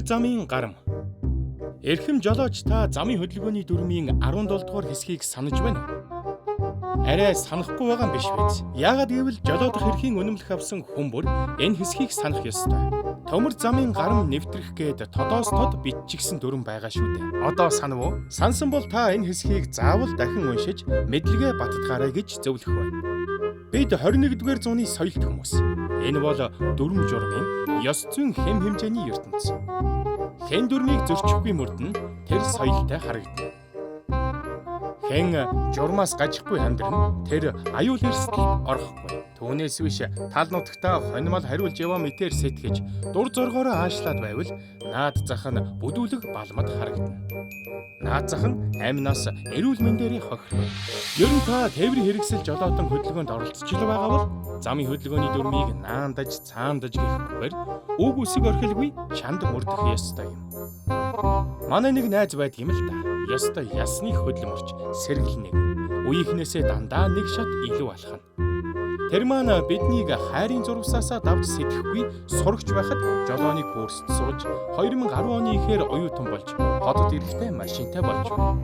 замын гарам. Эрхэм жолооч та замын хөдөлгөөний дүрмийн 17 дугаар хэсгийг санаж байна уу? Арай санахгүй байгаа юм биш биз? Яагаад гэвэл жолоодох эрхийн үнэмлэх авсан хүн бүр энэ хэсгийг санах ёстой. Төмөр замын гарам нэвтрэх гээд тодоос тод биччихсэн дүрм байгаа шүү дээ. Одоо санав уу? Сансан бол та энэ хэсгийг заавал дахин уншиж мэдлэгээ баттгаарай гэж зөвлөх байна. Бид 21-р зууны соёлт хүмүүс. Энэ бол дүрм журмын ёс зүйн хэм хэмжээний ертөнц. Хэн дүрмийг зөрчихгүй мөрдөн тэр соёлтой харагдана. Хэн журмаас гажихгүй амьдран тэр аюул эрсдэлд орохгүй. Түүнээс биш тал нутагтаа хоньмол хариулж яваа мэтэр сэтгэж дур зоргоороо аашлаад байвал наад зах нь бүдүүлэг балмад харагдана. Наад зах нь амнаас эрүүл мэндээр хохирно. Ер нь та тээврийн хэрэгсэл жолоотон хөдөлгөөнд оролцож байгаа бол замын хөдөлгөөний дүрмийг наандаж цаандаж гэхгүйгээр үг үсэг орхилгүй чанд мөрдөх ёстой юм. Манай нэг найз байдаг юм л да. Ёстой ясны хөдөлмөрч сэргэлнэ. Үеийнхнээсээ дандаа нэг шат илүү алхана. Тэр маань биднийг хайрын зурвасаасаа давж сэтгэхгүй сурагч байхад жолооны курст сууж 2010 оны ихээр оюутан болж хотод ирэхдээ машинтай болж байна.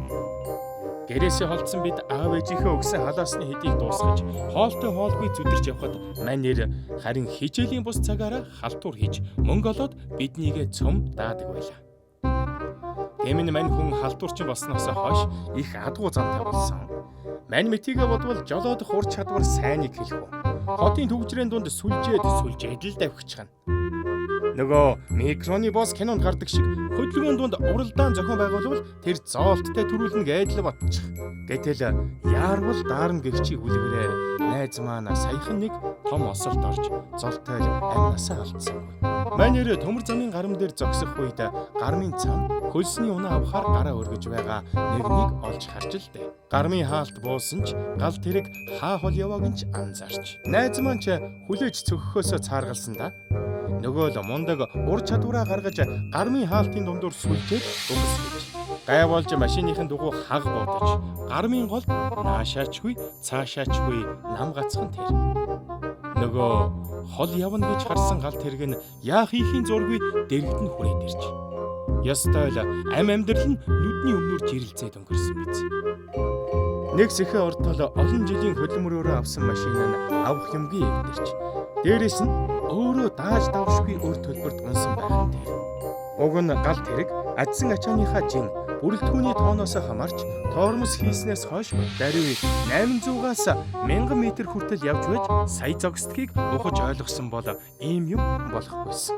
Гэрээсээ холдсон бид аав ээжийнхээ өгсөн халаасны хэдийг дуусгаж хоолтой хоолгүй зүдэрч явхад манер харин хичээлийн бус цагаараа халтур хийж мөнгө олоод биднийг цөм даадаг байлаа. Тэмэн мань хүн халтуурчин болсноос хойш их адгуу зантай болсон. Мань мэтийгээ бодвол жолоодох ур чадвар сайныг хэлэх үү. Хотын төвчрийн дунд сүлжээд л давхичгана. Нөгөө микроны босс кинонд гардаг шиг хөдөлгөөний дунд уралдаан зохион байгуулвал тэр зоолттой төрүүлнэ гэдэл бодчих. Гэтэл яарвал даарна гэгчийг үлгэрээр найз маань саяхан нэг том осолд орж золтой амнасаа алдсангүй. Манер төмөр замын гарам дээр зогсох үед гармын цан хөлсний унаа авахаар гараа өргөж байгаа нэгнийг олж харж л дээ. Гармын хаалт буусан ч гал тэрэг хаа хол явааг нь анзаарч. Найз маань ч хүлээж цөхөхөөсөө цааргалсан да. Нөгөө л мундаг ур чадвараа гаргаж гармын хаалтын дундуур сүлжээд өмсгөж. Гайволж машиныхын дугуй хаг бодож гармын гол наашаачгүй цаашаачгүй нам гацхан тэр. Нөгөө хол явна гэж харсан гал тэрэг нь яах хийхийн зургүй дэрэгдэн хүрээд ирж. Ёстой л амьдрал нь нүдний өмнөр жирэлцээд өнгөрсөн биз. Нэг сэхэ ортол олон жилийн хөдөлмөрөөрөө авсан машин нь авах юмгүй эгдэрч. Дээрээс нь өөрөө дааж давшгүй өр төлбөрт унсан байх нь тэр. Уг нь гал тэрэг ажсан ачааныхаа жин бүрэлдэхүүний тооноос хамаарч тоормос хийснээс хойш даруй 800-аас 1000 м хүртэл явж байж сая зогсдгийг ухаж ойлгосон бол ийм юм болохгүйсэн.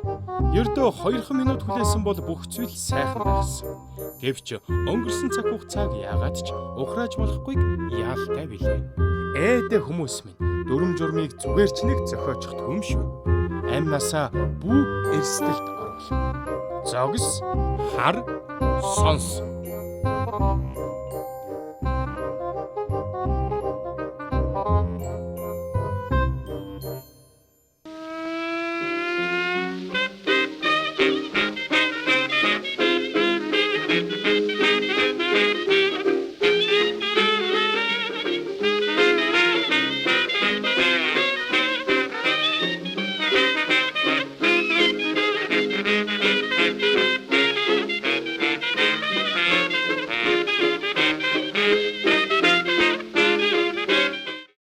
Ердөө 2 минут хүлээсэн бол бүх зүйл сайхан байсан. Гэвч өнгөрсөн цаг хугацааг яагаад ч ухрааж болохгүйг яалтай билээ. Ээдэ хүмүүс минь дүрм журмыг зүгээр ч нэг зохиочихд юм шүү. Амнасаа бүү эрсдэлд оруулах. Зогс, хар, сонс.